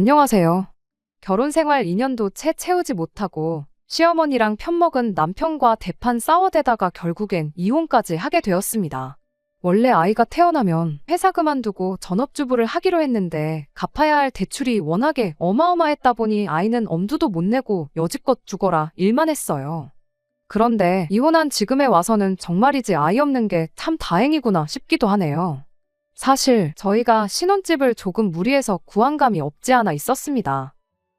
안녕하세요. 결혼 생활 2년도 채 채우지 못하고 시어머니랑 편먹은 남편과 대판 싸워대다가 결국엔 이혼까지 하게 되었습니다. 원래 아이가 태어나면 회사 그만두고 전업주부를 하기로 했는데 갚아야 할 대출이 워낙에 어마어마했다 보니 아이는 엄두도 못 내고 여지껏 죽어라 일만 했어요. 그런데 이혼한 지금에 와서는 정말이지 아이 없는 게 참 다행이구나 싶기도 하네요. 사실 저희가 신혼집을 조금 무리해서 구한 감이 없지 않아 있었습니다.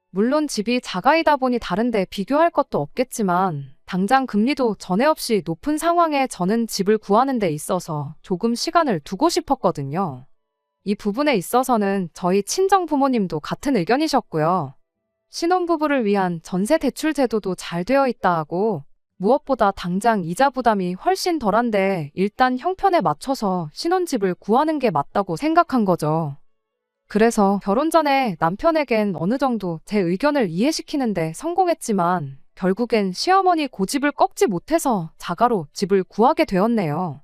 물론 집이 자가이다 보니 다른데 비교할 것도 없겠지만 당장 금리도 전에 없이 높은 상황에 저는 집을 구하는 데 있어서 조금 시간을 두고 싶었거든요. 이 부분에 있어서는 저희 친정 부모님도 같은 의견이셨고요. 신혼부부를 위한 전세 대출 제도도 잘 되어 있다 하고 무엇보다 당장 이자 부담이 훨씬 덜한데 일단 형편에 맞춰서 신혼집을 구하는 게 맞다고 생각한 거죠. 그래서 결혼 전에 남편에겐 어느 정도 제 의견을 이해시키는데 성공했지만 결국엔 시어머니 고집을 꺾지 못해서 자가로 집을 구하게 되었네요.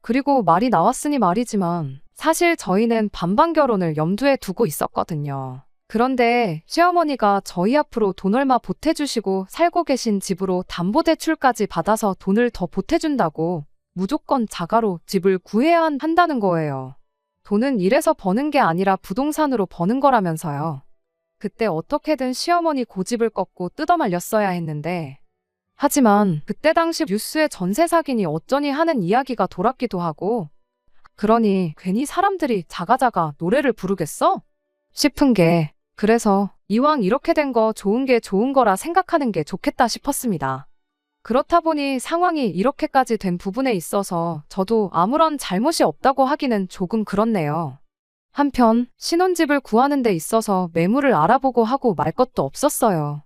그리고 말이 나왔으니 말이지만 사실 저희는 반반 결혼을 염두에 두고 있었거든요. 그런데 시어머니가 저희 앞으로 돈 얼마 보태주시고 살고 계신 집으로 담보대출까지 받아서 돈을 더 보태준다고 무조건 자가로 집을 구해야 한다는 거예요. 돈은 일해서 버는 게 아니라 부동산으로 버는 거라면서요. 그때 어떻게든 시어머니 고집을 꺾고 뜯어말렸어야 했는데 하지만 그때 당시 뉴스에 전세 사기니 어쩌니 하는 이야기가 돌았기도 하고 그러니 괜히 사람들이 자가자가 노래를 부르겠어? 싶은 게 그래서 이왕 이렇게 된 거 좋은 게 좋은 거라 생각하는 게 좋겠다 싶었습니다. 그렇다 보니 상황이 이렇게까지 된 부분에 있어서 저도 아무런 잘못이 없다고 하기는 조금 그렇네요. 한편 신혼집을 구하는 데 있어서 매물을 알아보고 하고 말 것도 없었어요.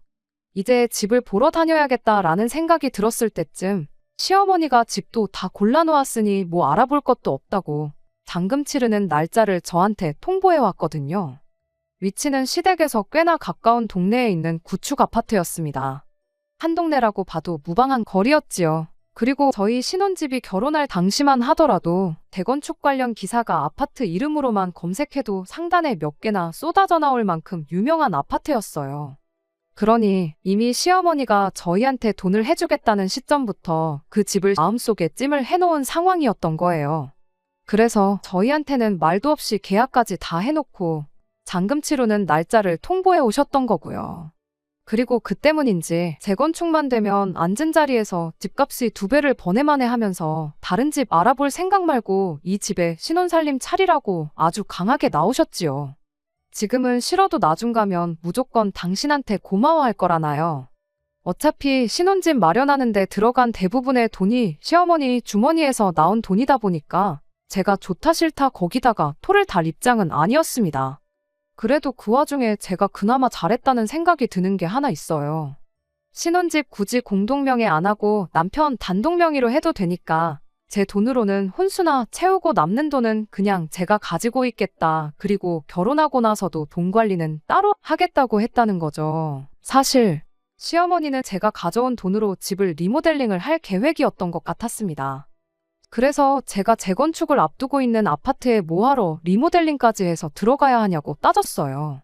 이제 집을 보러 다녀야겠다라는 생각이 들었을 때쯤 시어머니가 집도 다 골라놓았으니 뭐 알아볼 것도 없다고 잔금 치르는 날짜를 저한테 통보해 왔거든요. 위치는 시댁에서 꽤나 가까운 동네에 있는 구축 아파트였습니다. 한 동네라고 봐도 무방한 거리였지요. 그리고 저희 신혼집이 결혼할 당시만 하더라도 대건축 관련 기사가 아파트 이름으로만 검색해도 상단에 몇 개나 쏟아져 나올 만큼 유명한 아파트였어요. 그러니 이미 시어머니가 저희한테 돈을 해주겠다는 시점부터 그 집을 마음속에 찜을 해놓은 상황이었던 거예요. 그래서 저희한테는 말도 없이 계약까지 다 해놓고 잔금 치르는 날짜를 통보해 오셨던 거고요. 그리고 그 때문인지 재건축만 되면 앉은 자리에서 집값이 2배를 버네마네 하면서 다른 집 알아볼 생각 말고 이 집에 신혼살림 차리라고 아주 강하게 나오셨지요. 지금은 싫어도 나중 가면 무조건 당신한테 고마워할 거라나요. 어차피 신혼집 마련하는데 들어간 대부분의 돈이 시어머니 주머니에서 나온 돈이다 보니까 제가 좋다 싫다 거기다가 토를 달 입장은 아니었습니다. 그래도 그 와중에 제가 그나마 잘했다는 생각이 드는 게 하나 있어요. 신혼집 굳이 공동명의 안 하고 남편 단독명의로 해도 되니까 제 돈으로는 혼수나 채우고 남는 돈은 그냥 제가 가지고 있겠다. 그리고 결혼하고 나서도 돈 관리는 따로 하겠다고 했다는 거죠. 사실 시어머니는 제가 가져온 돈으로 집을 리모델링을 할 계획이었던 것 같았습니다. 그래서 제가 재건축을 앞두고 있는 아파트에 뭐하러 리모델링까지 해서 들어가야 하냐고 따졌어요.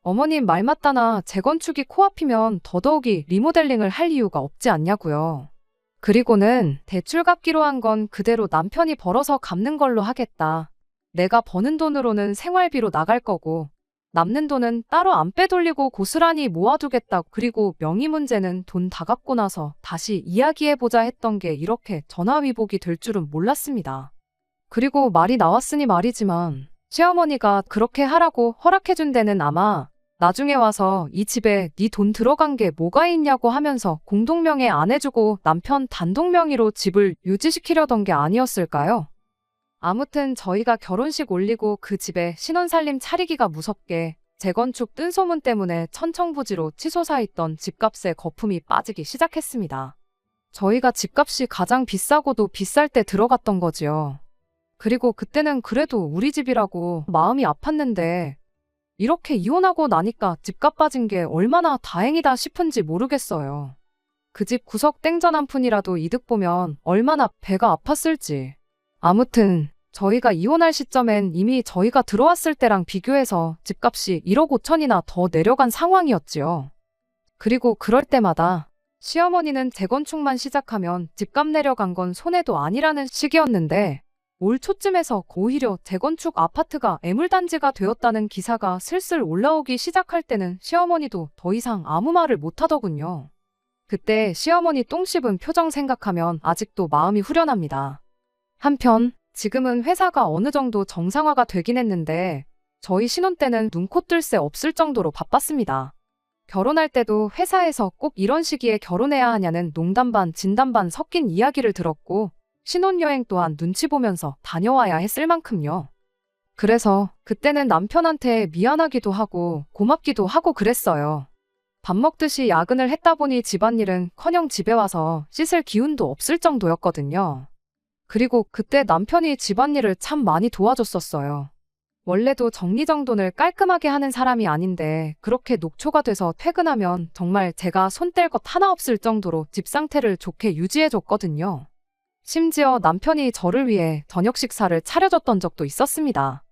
어머님 말 맞다나 재건축이 코앞이면 더더욱이 리모델링을 할 이유가 없지 않냐고요. 그리고는 대출 갚기로 한 건 그대로 남편이 벌어서 갚는 걸로 하겠다. 내가 버는 돈으로는 생활비로 나갈 거고 남는 돈은 따로 안 빼돌리고 고스란히 모아두겠다. 그리고 명의 문제는 돈 다 갚고 나서 다시 이야기해보자 했던 게 이렇게 전화위복이 될 줄은 몰랐습니다. 그리고 말이 나왔으니 말이지만 시어머니가 그렇게 하라고 허락해준 데는 아마 나중에 와서 이 집에 네 돈 들어간 게 뭐가 있냐고 하면서 공동명의 안 해주고 남편 단독명의로 집을 유지시키려던 게 아니었을까요? 아무튼 저희가 결혼식 올리고 그 집에 신혼살림 차리기가 무섭게 재건축 뜬 소문 때문에 천청부지로 치솟아 있던 집값에 거품이 빠지기 시작했습니다. 저희가 집값이 가장 비싸고도 비쌀 때 들어갔던 거지요. 그리고 그때는 그래도 우리 집이라고 마음이 아팠는데 이렇게 이혼하고 나니까 집값 빠진 게 얼마나 다행이다 싶은지 모르겠어요. 그 집 구석 땡전 한 푼이라도 이득 보면 얼마나 배가 아팠을지. 아무튼 저희가 이혼할 시점엔 이미 저희가 들어왔을 때랑 비교해서 집값이 1억 5천이나 더 내려간 상황이었지요. 그리고 그럴 때마다 시어머니는 재건축만 시작하면 집값 내려간 건 손해도 아니라는 시기였는데 올 초쯤에서 오히려 재건축 아파트가 애물단지가 되었다는 기사가 슬슬 올라오기 시작할 때는 시어머니도 더 이상 아무 말을 못하더군요. 그때 시어머니 똥 씹은 표정 생각하면 아직도 마음이 후련합니다. 한편 지금은 회사가 어느 정도 정상화가 되긴 했는데 저희 신혼 때는 눈코 뜰 새 없을 정도로 바빴습니다. 결혼할 때도 회사에서 꼭 이런 시기에 결혼해야 하냐는 농담 반 진담 반 섞인 이야기를 들었고 신혼여행 또한 눈치 보면서 다녀와야 했을 만큼요. 그래서 그때는 남편한테 미안하기도 하고 고맙기도 하고 그랬어요. 밥 먹듯이 야근을 했다 보니 집안일은 커녕 집에 와서 씻을 기운도 없을 정도였거든요. 그리고 그때 남편이 집안일을 참 많이 도와줬었어요. 원래도 정리정돈을 깔끔하게 하는 사람이 아닌데 그렇게 녹초가 돼서 퇴근하면 정말 제가 손 뗄 것 하나 없을 정도로 집 상태를 좋게 유지해줬거든요. 심지어 남편이 저를 위해 저녁 식사를 차려줬던 적도 있었습니다.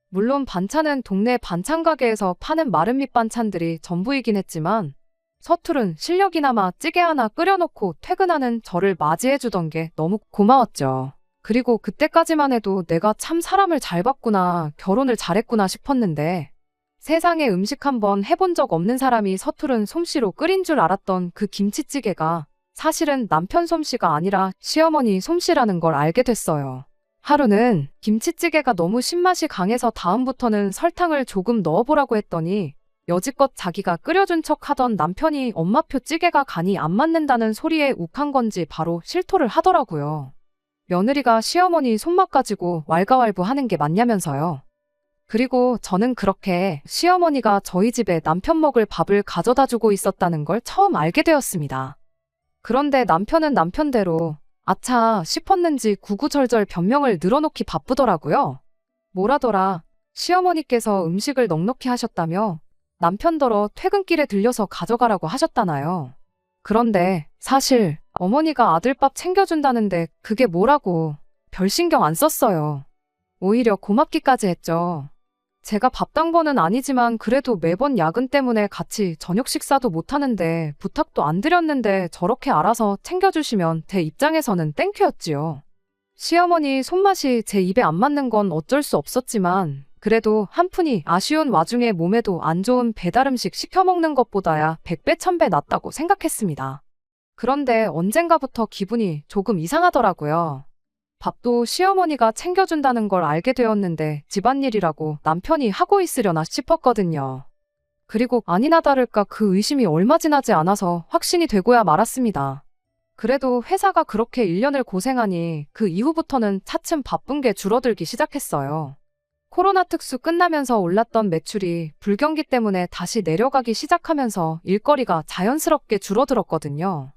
물론 반찬은 동네 반찬 가게에서 파는 마른 밑반찬들이 전부이긴 했지만 서툴은 실력이나마 찌개 하나 끓여놓고 퇴근하는 저를 맞이해주던 게 너무 고마웠죠. 그리고 그때까지만 해도 내가 참 사람을 잘 봤구나, 결혼을 잘했구나 싶었는데 세상에 음식 한번 해본 적 없는 사람이 서투른 솜씨로 끓인 줄 알았던 그 김치찌개가 사실은 남편 솜씨가 아니라 시어머니 솜씨라는 걸 알게 됐어요. 하루는 김치찌개가 너무 신맛이 강해서 다음부터는 설탕을 조금 넣어보라고 했더니 여지껏 자기가 끓여준 척 하던 남편이 엄마표 찌개가 간이 안 맞는다는 소리에 욱한 건지 바로 실토를 하더라고요. 며느리가 시어머니 손맛 가지고 왈가왈부하는 게 맞냐면서요. 그리고 저는 그렇게 시어머니가 저희 집에 남편 먹을 밥을 가져다 주고 있었다는 걸 처음 알게 되었습니다. 그런데 남편은 남편대로 아차 싶었는지 구구절절 변명을 늘어놓기 바쁘더라고요. 뭐라더라, 시어머니께서 음식을 넉넉히 하셨다며 남편더러 퇴근길에 들려서 가져가라고 하셨다나요. 그런데 사실 어머니가 아들밥 챙겨준다는데 그게 뭐라고 별 신경 안 썼어요. 오히려 고맙기까지 했죠. 제가 밥당번은 아니지만 그래도 매번 야근 때문에 같이 저녁 식사도 못하는데 부탁도 안 드렸는데 저렇게 알아서 챙겨주시면 제 입장에서는 땡큐였지요. 시어머니 손맛이 제 입에 안 맞는 건 어쩔 수 없었지만 그래도 한푼이 아쉬운 와중에 몸에도 안 좋은 배달음식 시켜 먹는 것보다야 100배 1000배 낫다고 생각했습니다. 그런데 언젠가부터 기분이 조금 이상하더라고요. 밥도 시어머니가 챙겨준다는 걸 알게 되었는데 집안일이라고 남편이 하고 있으려나 싶었거든요. 그리고 아니나 다를까 그 의심이 얼마 지나지 않아서 확신이 되고야 말았습니다. 그래도 회사가 그렇게 1년을 고생하니 그 이후부터는 차츰 바쁜 게 줄어들기 시작했어요. 코로나 특수 끝나면서 올랐던 매출이 불경기 때문에 다시 내려가기 시작하면서 일거리가 자연스럽게 줄어들었거든요.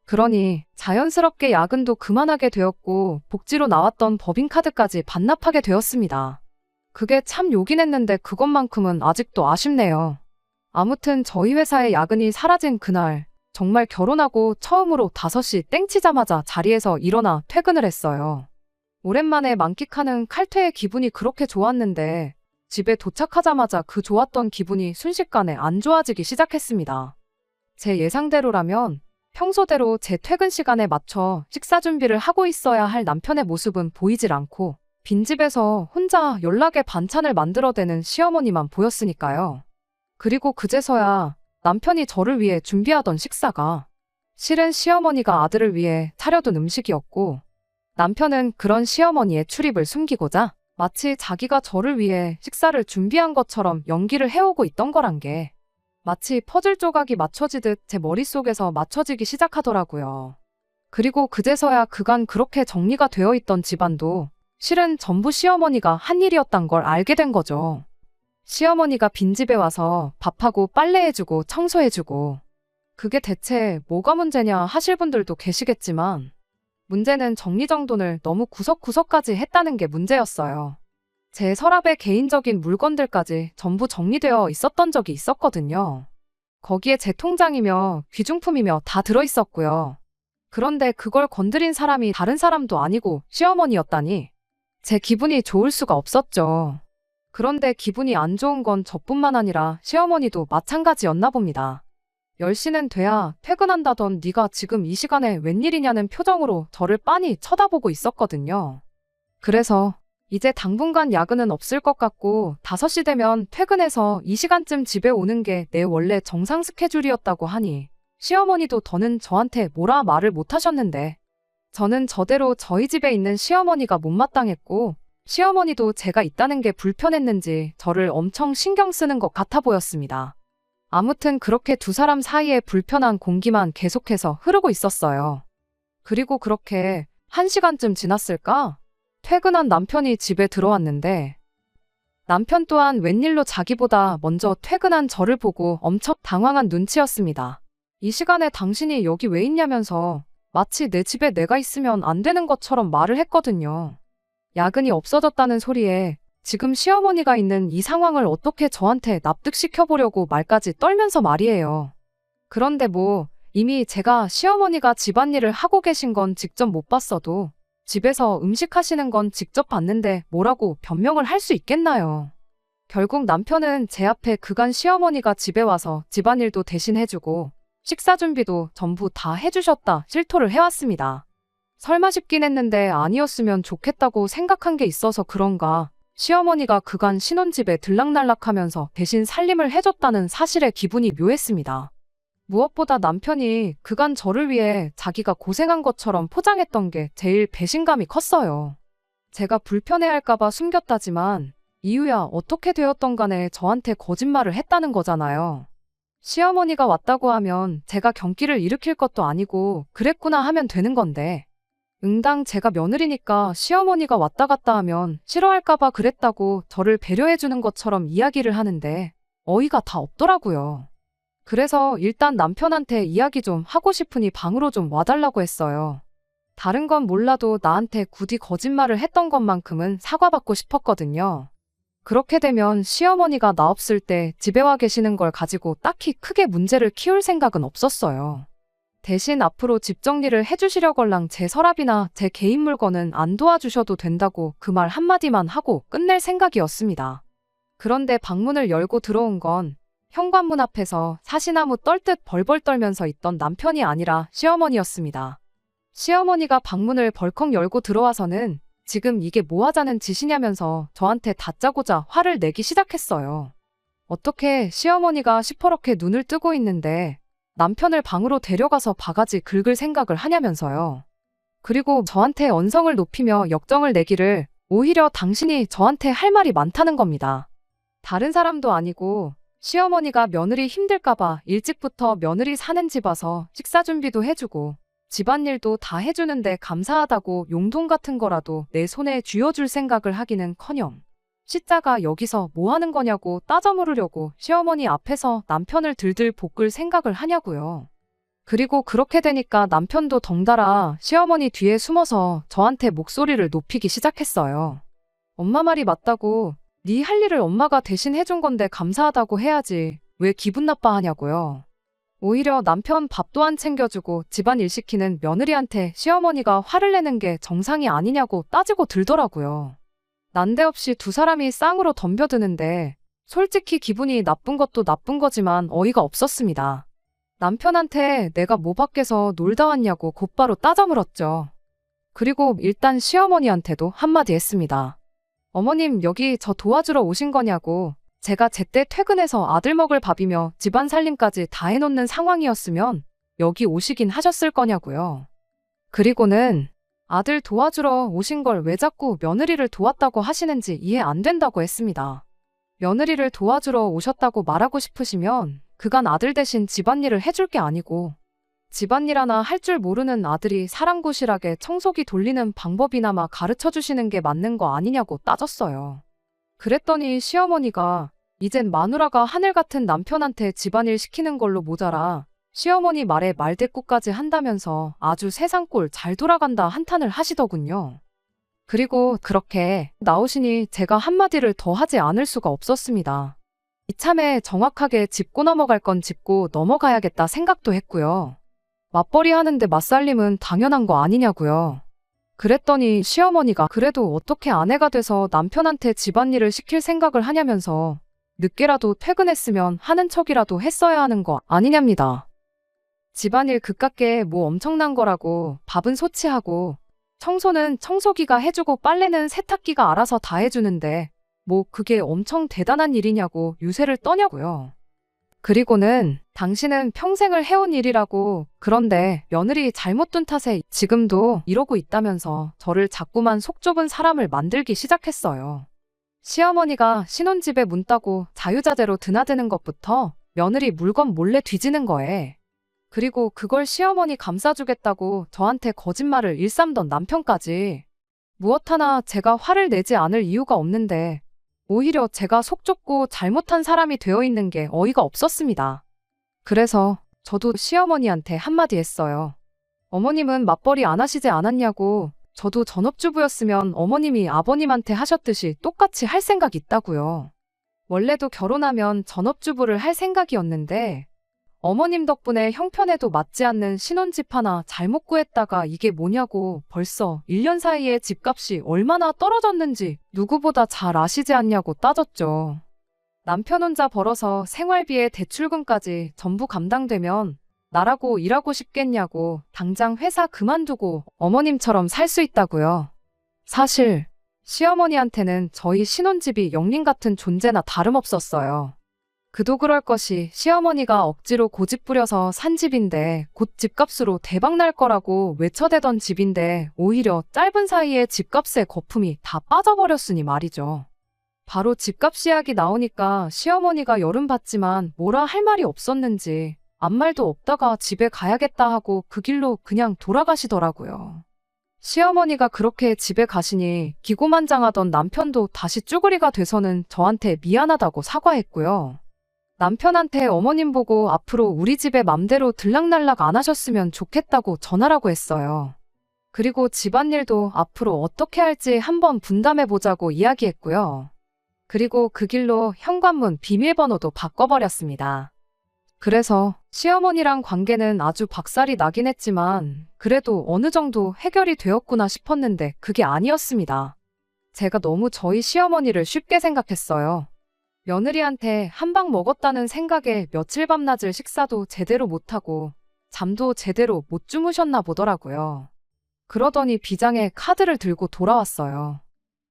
그러니 자연스럽게 야근도 그만하게 되었고 복지로 나왔던 법인카드까지 반납하게 되었습니다. 그게 참 요긴 했는데 그것만큼은 아직도 아쉽네요. 아무튼 저희 회사의 야근이 사라진 그날 정말 결혼하고 처음으로 5시 땡치자마자 자리에서 일어나 퇴근을 했어요. 오랜만에 만끽하는 칼퇴의 기분이 그렇게 좋았는데 집에 도착하자마자 그 좋았던 기분이 순식간에 안 좋아지기 시작했습니다. 제 예상대로라면 평소대로 제 퇴근 시간에 맞춰 식사 준비를 하고 있어야 할 남편의 모습은 보이질 않고 빈집에서 혼자 연락에 반찬을 만들어대는 시어머니만 보였으니까요. 그리고 그제서야 남편이 저를 위해 준비하던 식사가 실은 시어머니가 아들을 위해 차려둔 음식이었고 남편은 그런 시어머니의 출입을 숨기고자 마치 자기가 저를 위해 식사를 준비한 것처럼 연기를 해오고 있던 거란 게 마치 퍼즐 조각이 맞춰지듯 제 머릿속에서 맞춰지기 시작하더라고요. 그리고 그제서야 그간 그렇게 정리가 되어 있던 집안도 실은 전부 시어머니가 한 일이었단 걸 알게 된 거죠. 시어머니가 빈집에 와서 밥하고 빨래해주고 청소해주고 그게 대체 뭐가 문제냐 하실 분들도 계시겠지만 문제는 정리정돈을 너무 구석구석까지 했다는 게 문제였어요. 제 서랍에 개인적인 물건들까지 전부 정리되어 있었던 적이 있었거든요. 거기에 제 통장이며 귀중품이며 다 들어있었고요. 그런데 그걸 건드린 사람이 다른 사람도 아니고 시어머니였다니. 제 기분이 좋을 수가 없었죠. 그런데 기분이 안 좋은 건 저뿐만 아니라 시어머니도 마찬가지였나 봅니다. 10시는 돼야 퇴근한다던 네가 지금 이 시간에 웬일이냐는 표정으로 저를 빤히 쳐다보고 있었거든요. 그래서 이제 당분간 야근은 없을 것 같고 5시 되면 퇴근해서 이 시간쯤 집에 오는 게 내 원래 정상 스케줄이었다고 하니 시어머니도 더는 저한테 뭐라 말을 못 하셨는데 저는 저대로 저희 집에 있는 시어머니가 못마땅했고 시어머니도 제가 있다는 게 불편했는지 저를 엄청 신경 쓰는 것 같아 보였습니다. 아무튼 그렇게 두 사람 사이에 불편한 공기만 계속해서 흐르고 있었어요. 그리고 그렇게 1시간쯤 지났을까? 퇴근한 남편이 집에 들어왔는데 남편 또한 웬일로 자기보다 먼저 퇴근한 저를 보고 엄청 당황한 눈치였습니다. 이 시간에 당신이 여기 왜 있냐면서 마치 내 집에 내가 있으면 안 되는 것처럼 말을 했거든요. 야근이 없어졌다는 소리에 지금 시어머니가 있는 이 상황을 어떻게 저한테 납득시켜보려고 말까지 떨면서 말이에요. 그런데 뭐 이미 제가 시어머니가 집안일을 하고 계신 건 직접 못 봤어도 집에서 음식 하시는 건 직접 봤는데 뭐라고 변명을 할 수 있겠나요? 결국 남편은 제 앞에 그간 시어머니가 집에 와서 집안일도 대신 해주고 식사 준비도 전부 다 해주셨다 실토를 해왔습니다. 설마 싶긴 했는데 아니었으면 좋겠다고 생각한 게 있어서 그런가 시어머니가 그간 신혼집에 들락날락하면서 대신 살림을 해줬다는 사실에 기분이 묘했습니다. 무엇보다 남편이 그간 저를 위해 자기가 고생한 것처럼 포장했던 게 제일 배신감이 컸어요. 제가 불편해할까봐 숨겼다지만 이유야 어떻게 되었던 간에 저한테 거짓말을 했다는 거잖아요. 시어머니가 왔다고 하면 제가 경기를 일으킬 것도 아니고 그랬구나 하면 되는 건데 응당 제가 며느리니까 시어머니가 왔다 갔다 하면 싫어할까봐 그랬다고 저를 배려해주는 것처럼 이야기를 하는데 어이가 다 없더라고요. 그래서 일단 남편한테 이야기 좀 하고 싶으니 방으로 좀 와달라고 했어요. 다른 건 몰라도 나한테 굳이 거짓말을 했던 것만큼은 사과받고 싶었거든요. 그렇게 되면 시어머니가 나 없을 때 집에 와 계시는 걸 가지고 딱히 크게 문제를 키울 생각은 없었어요. 대신 앞으로 집 정리를 해주시려걸랑 제 서랍이나 제 개인 물건은 안 도와주셔도 된다고 그 말 한마디만 하고 끝낼 생각이었습니다. 그런데 방문을 열고 들어온 건 현관문 앞에서 사시나무 떨듯 벌벌 떨면서 있던 남편이 아니라 시어머니였습니다. 시어머니가 방문을 벌컥 열고 들어와서는 지금 이게 뭐 하자는 짓이냐면서 저한테 다짜고짜 화를 내기 시작했어요. 어떻게 시어머니가 시퍼렇게 눈을 뜨고 있는데 남편을 방으로 데려가서 바가지 긁을 생각을 하냐면서요. 그리고 저한테 언성을 높이며 역정을 내기를 오히려 당신이 저한테 할 말이 많다는 겁니다. 다른 사람도 아니고 시어머니가 며느리 힘들까봐 일찍부터 며느리 사는 집 와서 식사 준비도 해주고 집안일도 다 해주는데 감사하다고 용돈 같은 거라도 내 손에 쥐어줄 생각을 하기는커녕 시자가 여기서 뭐 하는 거냐고 따져 물으려고 시어머니 앞에서 남편을 들들 볶을 생각을 하냐고요. 그리고 그렇게 되니까 남편도 덩달아 시어머니 뒤에 숨어서 저한테 목소리를 높이기 시작했어요. 엄마 말이 맞다고 네 할 일을 엄마가 대신 해준 건데 감사하다고 해야지 왜 기분 나빠하냐고요. 오히려 남편 밥도 안 챙겨주고 집안일 시키는 며느리한테 시어머니가 화를 내는 게 정상이 아니냐고 따지고 들더라고요. 난데없이 두 사람이 쌍으로 덤벼드는데 솔직히 기분이 나쁜 것도 나쁜 거지만 어이가 없었습니다. 남편한테 내가 뭐 밖에서 놀다 왔냐고 곧바로 따져 물었죠. 그리고 일단 시어머니한테도 한마디 했습니다. 어머님 여기 저 도와주러 오신 거냐고. 제가 제때 퇴근해서 아들 먹을 밥이며 집안 살림까지 다 해놓는 상황이었으면 여기 오시긴 하셨을 거냐고요. 그리고는 아들 도와주러 오신 걸 왜 자꾸 며느리를 도왔다고 하시는지 이해 안 된다고 했습니다. 며느리를 도와주러 오셨다고 말하고 싶으시면 그간 아들 대신 집안일을 해줄 게 아니고 집안일 하나 할 줄 모르는 아들이 사랑구실하게 청소기 돌리는 방법이나마 가르쳐 주시는 게 맞는 거 아니냐고 따졌어요. 그랬더니 시어머니가 이젠 마누라가 하늘 같은 남편한테 집안일 시키는 걸로 모자라 시어머니 말에 말대꾸까지 한다면서 아주 세상꼴 잘 돌아간다 한탄을 하시더군요. 그리고 그렇게 나오시니 제가 한마디를 더 하지 않을 수가 없었습니다. 이참에 정확하게 짚고 넘어갈 건 짚고 넘어가야겠다 생각도 했고요. 맞벌이 하는데 맞살림은 당연한 거 아니냐고요. 그랬더니 시어머니가 그래도 어떻게 아내가 돼서 남편한테 집안일을 시킬 생각을 하냐면서 늦게라도 퇴근했으면 하는 척이라도 했어야 하는 거 아니냐입니다. 집안일 그깟게 뭐 엄청난 거라고. 밥은 소치하고 청소는 청소기가 해주고 빨래는 세탁기가 알아서 다 해주는데 뭐 그게 엄청 대단한 일이냐고 유세를 떠냐고요. 그리고는 당신은 평생을 해온 일이라고. 그런데 며느리 잘못 둔 탓에 지금도 이러고 있다면서 저를 자꾸만 속 좁은 사람을 만들기 시작했어요. 시어머니가 신혼집에 문 따고 자유자재로 드나드는 것부터 며느리 물건 몰래 뒤지는 거에, 그리고 그걸 시어머니 감싸주겠다고 저한테 거짓말을 일삼던 남편까지. 무엇 하나 제가 화를 내지 않을 이유가 없는데 오히려 제가 속 좁고 잘못한 사람이 되어 있는 게 어이가 없었습니다. 그래서 저도 시어머니한테 한마디 했어요. 어머님은 맞벌이 안 하시지 않았냐고. 저도 전업주부였으면 어머님이 아버님한테 하셨듯이 똑같이 할 생각 있다고요. 원래도 결혼하면 전업주부를 할 생각이었는데 어머님 덕분에 형편에도 맞지 않는 신혼집 하나 잘못 구했다가 이게 뭐냐고. 벌써 1년 사이에 집값이 얼마나 떨어졌는지 누구보다 잘 아시지 않냐고 따졌죠. 남편 혼자 벌어서 생활비에 대출금까지 전부 감당되면 나라고 일하고 싶겠냐고. 당장 회사 그만두고 어머님처럼 살 수 있다고요. 사실 시어머니한테는 저희 신혼집이 영린 같은 존재나 다름없었어요. 그도 그럴 것이 시어머니가 억지로 고집 부려서 산 집인데 곧 집값으로 대박날 거라고 외쳐대던 집인데 오히려 짧은 사이에 집값의 거품이 다 빠져버렸으니 말이죠. 바로 집값 이야기 나오니까 시어머니가 열은 받지만 뭐라 할 말이 없었는지 아무 말도 없다가 집에 가야겠다 하고 그 길로 그냥 돌아가시더라고요. 시어머니가 그렇게 집에 가시니 기고만장하던 남편도 다시 쭈그리가 돼서는 저한테 미안하다고 사과했고요. 남편한테 어머님 보고 앞으로 우리 집에 맘대로 들락날락 안 하셨으면 좋겠다고 전하라고 했어요. 그리고 집안일도 앞으로 어떻게 할지 한번 분담해보자고 이야기했고요. 그리고 그 길로 현관문 비밀번호도 바꿔버렸습니다. 그래서 시어머니랑 관계는 아주 박살이 나긴 했지만 그래도 어느 정도 해결이 되었구나 싶었는데 그게 아니었습니다. 제가 너무 저희 시어머니를 쉽게 생각했어요. 며느리한테 한 방 먹었다는 생각에 며칠 밤낮을 식사도 제대로 못하고 잠도 제대로 못 주무셨나 보더라고요. 그러더니 비장의 카드를 들고 돌아왔어요.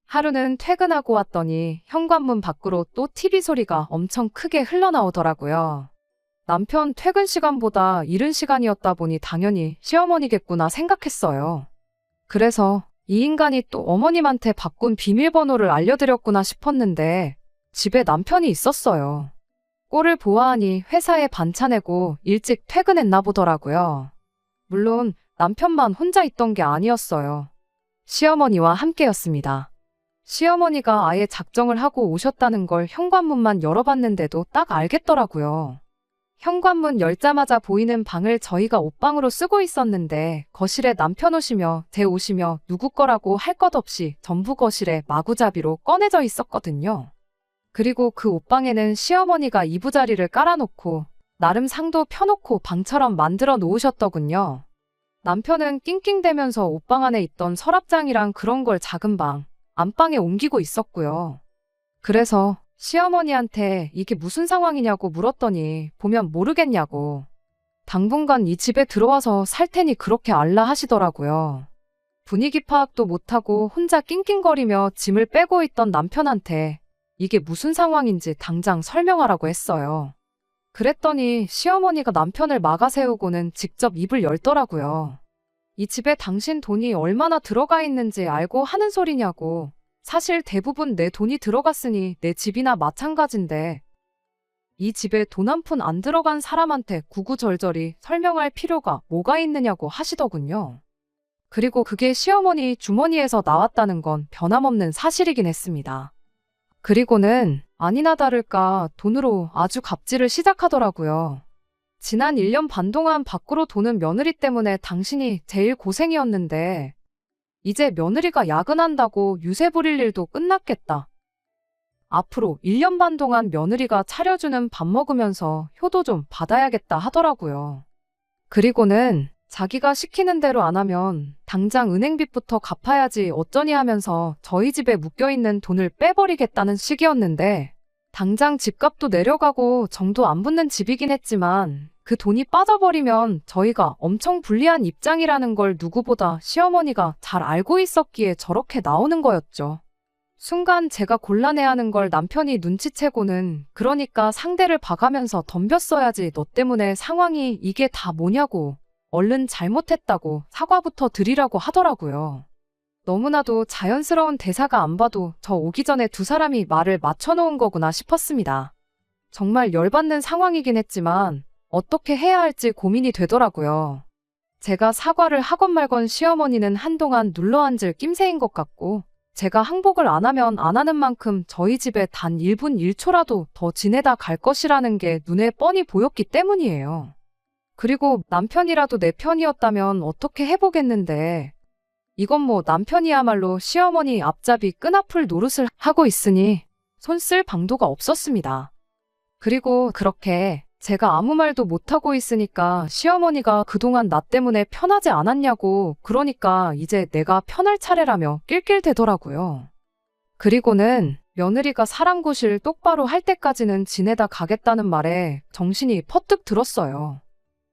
하루는 퇴근하고 왔더니 현관문 밖으로 또 TV 소리가 엄청 크게 흘러나오더라고요. 남편 퇴근 시간보다 이른 시간이었다 보니 당연히 시어머니겠구나 생각했어요. 그래서 이 인간이 또 어머님한테 바꾼 비밀번호를 알려드렸구나 싶었는데 집에 남편이 있었어요. 꼴을 보아하니 회사에 반차 내고 일찍 퇴근했나 보더라고요. 물론 남편만 혼자 있던 게 아니었어요. 시어머니와 함께였습니다. 시어머니가 아예 작정을 하고 오셨다는 걸 현관문만 열어봤는데도 딱 알겠더라고요. 현관문 열자마자 보이는 방을 저희가 옷방으로 쓰고 있었는데 거실에 남편 옷이며 제 옷이며 누구 거라고 할 것 없이 전부 거실에 마구잡이로 꺼내져 있었거든요. 그리고 그 옷방에는 시어머니가 이부자리를 깔아놓고 나름 상도 펴놓고 방처럼 만들어 놓으셨더군요. 남편은 낑낑대면서 옷방 안에 있던 서랍장이랑 그런 걸 작은 방, 안방에 옮기고 있었고요. 그래서 시어머니한테 이게 무슨 상황이냐고 물었더니 보면 모르겠냐고. 당분간 이 집에 들어와서 살 테니 그렇게 알라 하시더라고요. 분위기 파악도 못하고 혼자 낑낑거리며 짐을 빼고 있던 남편한테 이게 무슨 상황인지 당장 설명하라고 했어요. 그랬더니 시어머니가 남편을 막아세우고는 직접 입을 열더라고요. 이 집에 당신 돈이 얼마나 들어가 있는지 알고 하는 소리냐고. 사실 대부분 내 돈이 들어갔으니 내 집이나 마찬가지인데 이 집에 돈 한 푼 안 들어간 사람한테 구구절절히 설명할 필요가 뭐가 있느냐고 하시더군요. 그리고 그게 시어머니 주머니에서 나왔다는 건 변함없는 사실이긴 했습니다. 그리고는 아니나 다를까 돈으로 아주 갑질을 시작하더라고요. 지난 1년 반 동안 밖으로 도는 며느리 때문에 당신이 제일 고생이었는데 이제 며느리가 야근한다고 유세 부릴 일도 끝났겠다. 앞으로 1년 반 동안 며느리가 차려주는 밥 먹으면서 효도 좀 받아야겠다 하더라고요. 그리고는 자기가 시키는 대로 안 하면 당장 은행빚부터 갚아야지 어쩌니 하면서 저희 집에 묶여있는 돈을 빼버리겠다는 식이었는데, 당장 집값도 내려가고 정도 안 붙는 집이긴 했지만 그 돈이 빠져버리면 저희가 엄청 불리한 입장이라는 걸 누구보다 시어머니가 잘 알고 있었기에 저렇게 나오는 거였죠. 순간 제가 곤란해하는 걸 남편이 눈치채고는 그러니까 상대를 봐가면서 덤볐어야지 너 때문에 상황이 이게 다 뭐냐고 얼른 잘못했다고 사과부터 드리라고 하더라고요. 너무나도 자연스러운 대사가 안 봐도 저 오기 전에 두 사람이 말을 맞춰놓은 거구나 싶었습니다. 정말 열받는 상황이긴 했지만 어떻게 해야 할지 고민이 되더라고요. 제가 사과를 하건 말건 시어머니는 한동안 눌러앉을 낌새인 것 같고 제가 항복을 안 하면 안 하는 만큼 저희 집에 단 1분 1초라도 더 지내다 갈 것이라는 게 눈에 뻔히 보였기 때문이에요. 그리고 남편이라도 내 편이었다면 어떻게 해보겠는데 이건 뭐 남편이야말로 시어머니 앞잡이 끈앞을 노릇을 하고 있으니 손 쓸 방도가 없었습니다. 그리고 그렇게 제가 아무 말도 못하고 있으니까 시어머니가 그동안 나 때문에 편하지 않았냐고 그러니까 이제 내가 편할 차례라며 낄낄대더라고요. 그리고는 며느리가 사랑구실 똑바로 할 때까지는 지내다 가겠다는 말에 정신이 퍼뜩 들었어요.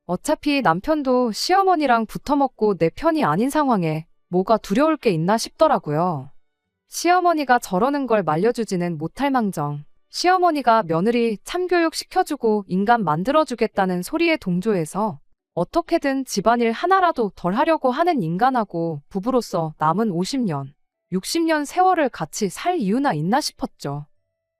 어차피 남편도 시어머니랑 붙어먹고 내 편이 아닌 상황에 뭐가 두려울 게 있나 싶더라고요. 시어머니가 저러는 걸 말려주지는 못할 망정 시어머니가 며느리 참교육 시켜주고 인간 만들어주겠다는 소리에 동조해서 어떻게든 집안일 하나라도 덜 하려고 하는 인간하고 부부로서 남은 50년, 60년 세월을 같이 살 이유나 있나 싶었죠.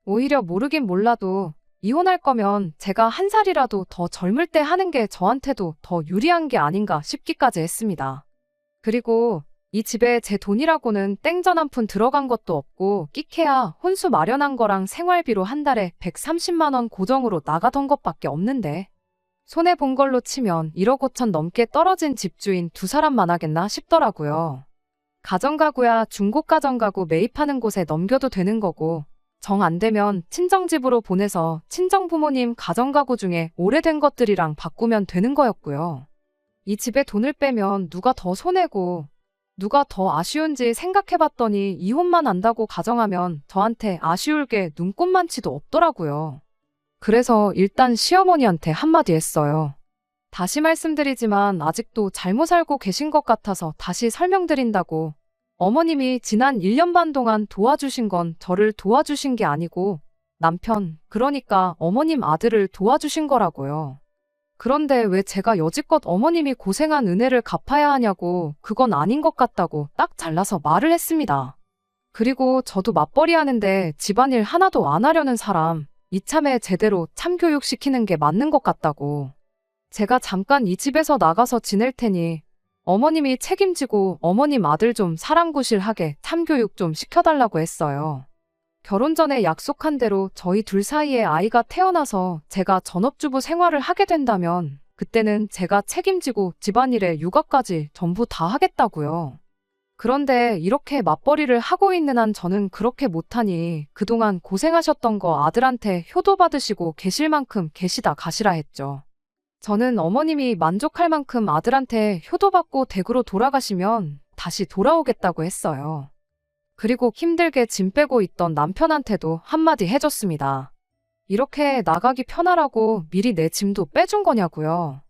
오히려 모르긴 몰라도 이혼할 거면 제가 한 살이라도 더 젊을 때 하는 게 저한테도 더 유리한 게 아닌가 싶기까지 했습니다. 그리고 이 집에 제 돈이라고는 땡전 한 푼 들어간 것도 없고 끼케야 혼수 마련한 거랑 생활비로 한 달에 130만 원 고정으로 나가던 것밖에 없는데 손해본 걸로 치면 1억 5천 넘게 떨어진 집주인 두 사람만 하겠나 싶더라고요. 가정가구야 중고가정가구 매입하는 곳에 넘겨도 되는 거고 정 안 되면 친정집으로 보내서 친정부모님 가정가구 중에 오래된 것들이랑 바꾸면 되는 거였고요. 이 집에 돈을 빼면 누가 더 손해고 누가 더 아쉬운지 생각해봤더니 이혼만 한다고 가정하면 저한테 아쉬울 게 눈꼽만치도 없더라고요. 그래서 일단 시어머니한테 한마디 했어요. 다시 말씀드리지만 아직도 잘못 알고 계신 것 같아서 다시 설명드린다고. 어머님이 지난 1년 반 동안 도와주신 건 저를 도와주신 게 아니고 남편, 그러니까 어머님 아들을 도와주신 거라고요. 그런데 왜 제가 여지껏 어머님이 고생한 은혜를 갚아야 하냐고 그건 아닌 것 같다고 딱 잘라서 말을 했습니다. 그리고 저도 맞벌이 하는데 집안일 하나도 안 하려는 사람 이참에 제대로 참교육 시키는 게 맞는 것 같다고. 제가 잠깐 이 집에서 나가서 지낼 테니 어머님이 책임지고 어머님 아들 좀 사랑구실하게 참교육 좀 시켜달라고 했어요. 결혼 전에 약속한 대로 저희 둘 사이에 아이가 태어나서 제가 전업주부 생활을 하게 된다면 그때는 제가 책임지고 집안일에 육아까지 전부 다 하겠다고요. 그런데 이렇게 맞벌이를 하고 있는 한 저는 그렇게 못하니 그동안 고생하셨던 거 아들한테 효도 받으시고 계실 만큼 계시다 가시라 했죠. 저는 어머님이 만족할 만큼 아들한테 효도받고 댁으로 돌아가시면 다시 돌아오겠다고 했어요. 그리고 힘들게 짐 빼고 있던 남편한테도 한마디 해줬습니다. 이렇게 나가기 편하라고 미리 내 짐도 빼준 거냐고요.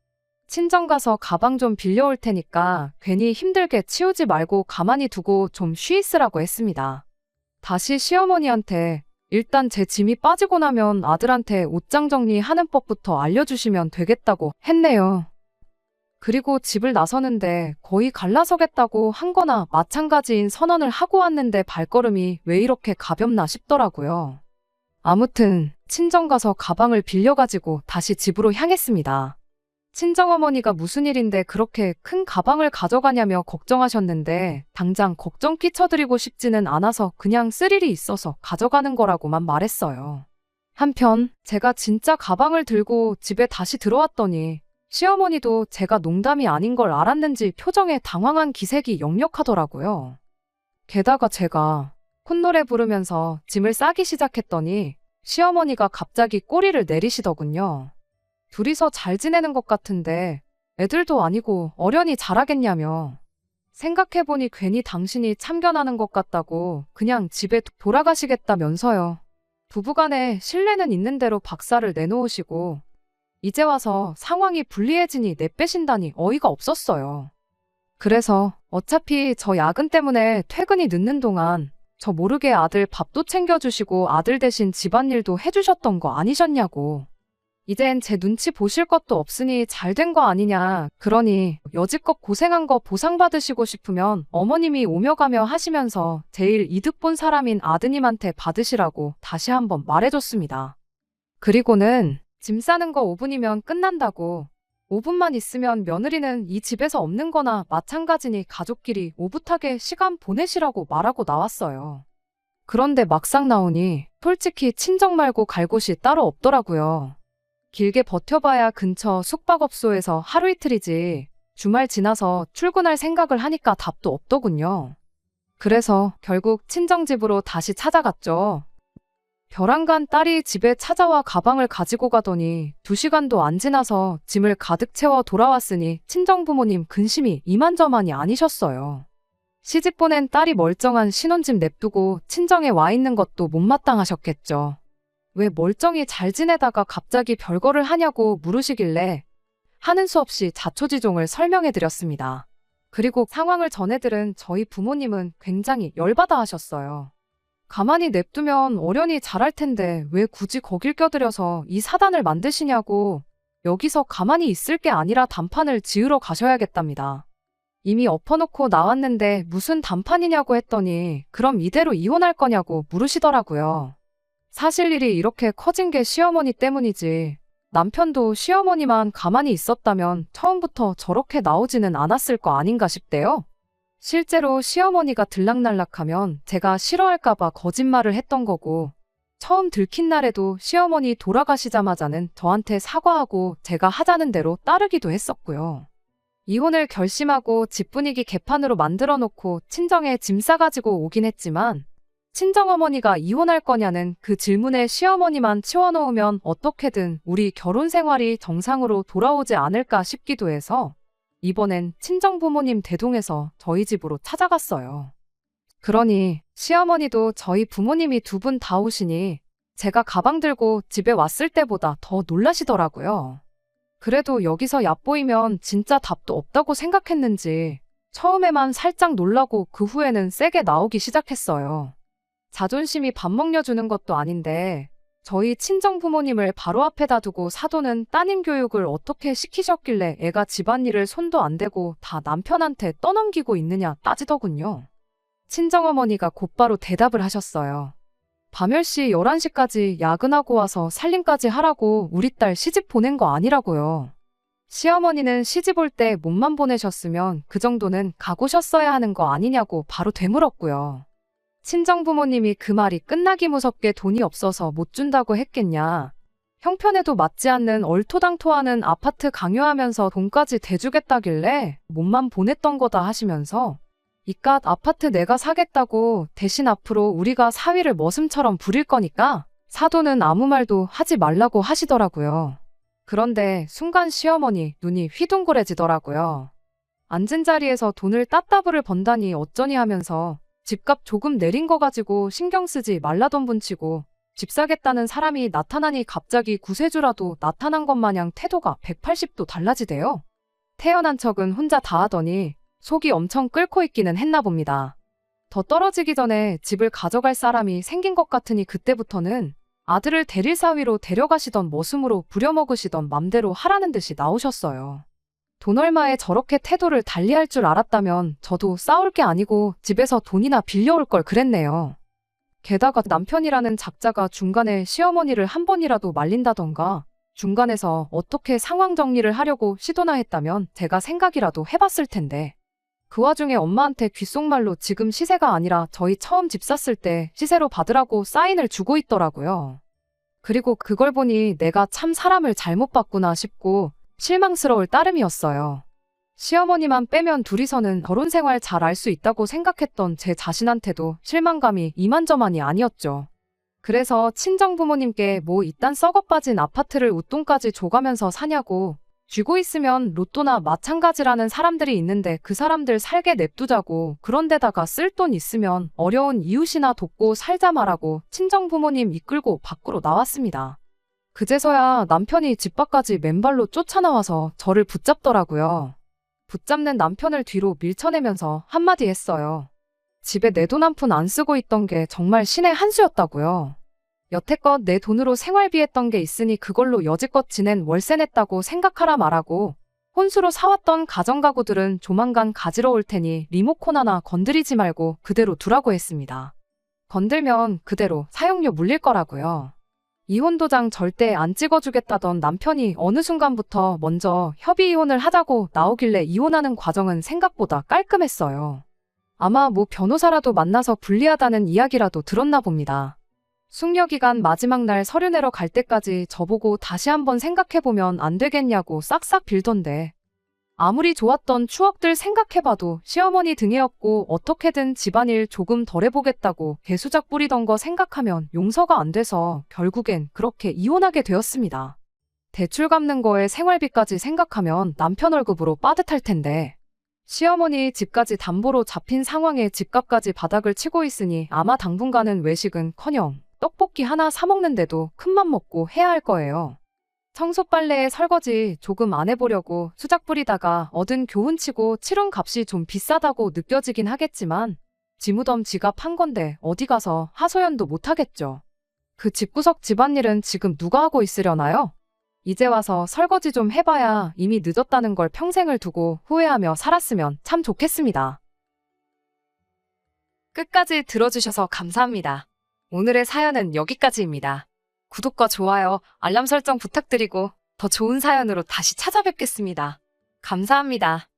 친정 가서 가방 좀 빌려올 테니까 괜히 힘들게 치우지 말고 가만히 두고 좀 쉬 있으라고 했습니다. 다시 시어머니한테 일단 제 짐이 빠지고 나면 아들한테 옷장 정리하는 법부터 알려주시면 되겠다고 했네요. 그리고 집을 나서는데 거의 갈라서겠다고 한 거나 마찬가지인 선언을 하고 왔는데 발걸음이 왜 이렇게 가볍나 싶더라고요. 아무튼 친정 가서 가방을 빌려가지고 다시 집으로 향했습니다. 친정어머니가 무슨 일인데 그렇게 큰 가방을 가져가냐며 걱정하셨는데 당장 걱정 끼쳐드리고 싶지는 않아서 그냥 쓸 일이 있어서 가져가는 거라고만 말했어요. 한편 제가 진짜 가방을 들고 집에 다시 들어왔더니 시어머니도 제가 농담이 아닌 걸 알았는지 표정에 당황한 기색이 역력하더라고요. 게다가 제가 콧노래 부르면서 짐을 싸기 시작했더니 시어머니가 갑자기 꼬리를 내리시더군요. 둘이서 잘 지내는 것 같은데 애들도 아니고 어련히 잘하겠냐며. 생각해보니 괜히 당신이 참견하는 것 같다고 그냥 집에 돌아가시겠다면서요. 부부간에 신뢰는 있는 대로 박살을 내놓으시고 이제 와서 상황이 불리해지니 내빼신다니 어이가 없었어요. 그래서 어차피 저 야근 때문에 퇴근이 늦는 동안 저 모르게 아들 밥도 챙겨주시고 아들 대신 집안일도 해주셨던 거 아니셨냐고. 이젠 제 눈치 보실 것도 없으니 잘 된 거 아니냐. 그러니 여지껏 고생한 거 보상받으시고 싶으면 어머님이 오며 가며 하시면서 제일 이득 본 사람인 아드님한테 받으시라고 다시 한번 말해줬습니다. 그리고는 짐 싸는 거 5분이면 끝난다고. 5분만 있으면 며느리는 이 집에서 없는 거나 마찬가지니 가족끼리 오붓하게 시간 보내시라고 말하고 나왔어요. 그런데 막상 나오니 솔직히 친정 말고 갈 곳이 따로 없더라고요. 길게 버텨봐야 근처 숙박업소에서 하루 이틀이지 주말 지나서 출근할 생각을 하니까 답도 없더군요. 그래서 결국 친정집으로 다시 찾아갔죠. 벼랑간 딸이 집에 찾아와 가방을 가지고 가더니 2시간도 안 지나서 짐을 가득 채워 돌아왔으니 친정부모님 근심이 이만저만이 아니셨어요. 시집 보낸 딸이 멀쩡한 신혼집 냅두고 친정에 와 있는 것도 못마땅하셨겠죠. 왜 멀쩡히 잘 지내다가 갑자기 별거를 하냐고 물으시길래 하는 수 없이 자초지종을 설명해드렸습니다. 그리고 상황을 전해들은 저희 부모님은 굉장히 열받아 하셨어요. 가만히 냅두면 어련히 잘할 텐데 왜 굳이 거길 껴들여서 이 사단을 만드시냐고. 여기서 가만히 있을 게 아니라 단판을 지으러 가셔야겠답니다. 이미 엎어놓고 나왔는데 무슨 단판이냐고 했더니 그럼 이대로 이혼할 거냐고 물으시더라고요. 사실 일이 이렇게 커진 게 시어머니 때문이지 남편도 시어머니만 가만히 있었다면 처음부터 저렇게 나오지는 않았을 거 아닌가 싶대요. 실제로 시어머니가 들락날락하면 제가 싫어할까봐 거짓말을 했던 거고 처음 들킨 날에도 시어머니 돌아가시자마자는 저한테 사과하고 제가 하자는 대로 따르기도 했었고요. 이혼을 결심하고 집 분위기 개판으로 만들어 놓고 친정에 짐 싸가지고 오긴 했지만 친정어머니가 이혼할 거냐는 그 질문에 시어머니만 치워놓으면 어떻게든 우리 결혼 생활이 정상으로 돌아오지 않을까 싶기도 해서 이번엔 친정부모님 대동해서 저희 집으로 찾아갔어요. 그러니 시어머니도 저희 부모님이 2분 다 오시니 제가 가방 들고 집에 왔을 때보다 더 놀라시더라고요. 그래도 여기서 얕보이면 진짜 답도 없다고 생각했는지 처음에만 살짝 놀라고 그 후에는 세게 나오기 시작했어요. 자존심이 밥 먹여주는 것도 아닌데 저희 친정부모님을 바로 앞에다 두고 사돈은 따님 교육을 어떻게 시키셨길래 애가 집안일을 손도 안 대고 다 남편한테 떠넘기고 있느냐 따지더군요. 친정어머니가 곧바로 대답을 하셨어요. 밤10시 11시까지 야근하고 와서 살림까지 하라고 우리 딸 시집 보낸 거 아니라고요. 시어머니는 시집 올 때 몸만 보내셨으면 그 정도는 가고셨어야 하는 거 아니냐고 바로 되물었고요. 친정부모님이 그 말이 끝나기 무섭게 돈이 없어서 못 준다고 했겠냐. 형편에도 맞지 않는 얼토당토하는 아파트 강요하면서 돈까지 대주겠다길래 몸만 보냈던 거다 하시면서 이깟 아파트 내가 사겠다고 대신 앞으로 우리가 사위를 머슴처럼 부릴 거니까 사돈은 아무 말도 하지 말라고 하시더라고요. 그런데 순간 시어머니 눈이 휘둥그레지더라고요. 앉은 자리에서 돈을 따따블을 번다니 어쩌니 하면서 집값 조금 내린 거 가지고 신경 쓰지 말라던 분치고 집 사겠다는 사람이 나타나니 갑자기 구세주라도 나타난 것 마냥 태도가 180도 달라지대요. 태어난 척은 혼자 다 하더니 속이 엄청 끓고 있기는 했나 봅니다. 더 떨어지기 전에 집을 가져갈 사람이 생긴 것 같으니 그때부터는 아들을 대릴 사위로 데려가시던 머슴으로 부려먹으시던 맘대로 하라는 듯이 나오셨어요. 돈 얼마에 저렇게 태도를 달리할 줄 알았다면 저도 싸울 게 아니고 집에서 돈이나 빌려올 걸 그랬네요. 게다가 남편이라는 작자가 중간에 시어머니를 한 번이라도 말린다던가 중간에서 어떻게 상황 정리를 하려고 시도나 했다면 제가 생각이라도 해봤을 텐데 그 와중에 엄마한테 귓속말로 지금 시세가 아니라 저희 처음 집 샀을 때 시세로 받으라고 사인을 주고 있더라고요. 그리고 그걸 보니 내가 참 사람을 잘못 봤구나 싶고 실망스러울 따름이었어요. 시어머니만 빼면 둘이서는 결혼 생활 잘 알 수 있다고 생각했던 제 자신한테도 실망감이 이만저만이 아니었죠. 그래서 친정부모님께 뭐 이딴 썩어빠진 아파트를 웃돈까지 줘가면서 사냐고 쥐고 있으면 로또나 마찬가지라는 사람들이 있는데 그 사람들 살게 냅두자고, 그런데다가 쓸 돈 있으면 어려운 이웃이나 돕고 살자 말하고 친정 부모님 이끌고 밖으로 나왔습니다. 그제서야 남편이 집 밖까지 맨발로 쫓아나와서 저를 붙잡더라고요. 붙잡는 남편을 뒤로 밀쳐내면서 한마디 했어요. 집에 내 돈 한 푼 안 쓰고 있던 게 정말 신의 한 수였다고요. 여태껏 내 돈으로 생활비했던 게 있으니 그걸로 여지껏 지낸 월세 냈다고 생각하라 말하고, 혼수로 사왔던 가전가구들은 조만간 가지러 올 테니 리모컨 하나 건드리지 말고 그대로 두라고 했습니다. 건들면 그대로 사용료 물릴 거라고요. 이혼도장 절대 안 찍어주겠다던 남편이 어느 순간부터 먼저 협의 이혼을 하자고 나오길래 이혼하는 과정은 생각보다 깔끔했어요. 아마 뭐 변호사라도 만나서 불리하다는 이야기라도 들었나 봅니다. 숙려기간 마지막 날 서류 내러 갈 때까지 저보고 다시 한번 생각해보면 안 되겠냐고 싹싹 빌던데, 아무리 좋았던 추억들 생각해봐도 시어머니 등에 업고 어떻게든 집안일 조금 덜 해보겠다고 개수작 부리던 거 생각하면 용서가 안 돼서 결국엔 그렇게 이혼하게 되었습니다. 대출 갚는 거에 생활비까지 생각하면 남편 월급으로 빠듯할 텐데, 시어머니 집까지 담보로 잡힌 상황에 집값까지 바닥을 치고 있으니 아마 당분간은 외식은커녕 떡볶이 하나 사 먹는데도 큰맘 먹고 해야 할 거예요. 청소 빨래에 설거지 조금 안 해보려고 수작 부리다가 얻은 교훈치고 치룬 값이 좀 비싸다고 느껴지긴 하겠지만, 지 무덤 지가 판 건데 어디 가서 하소연도 못 하겠죠. 그 집구석 집안일은 지금 누가 하고 있으려나요? 이제 와서 설거지 좀 해봐야 이미 늦었다는 걸 평생을 두고 후회하며 살았으면 참 좋겠습니다. 끝까지 들어주셔서 감사합니다. 오늘의 사연은 여기까지입니다. 구독과 좋아요, 알람 설정 부탁드리고 더 좋은 사연으로 다시 찾아뵙겠습니다. 감사합니다.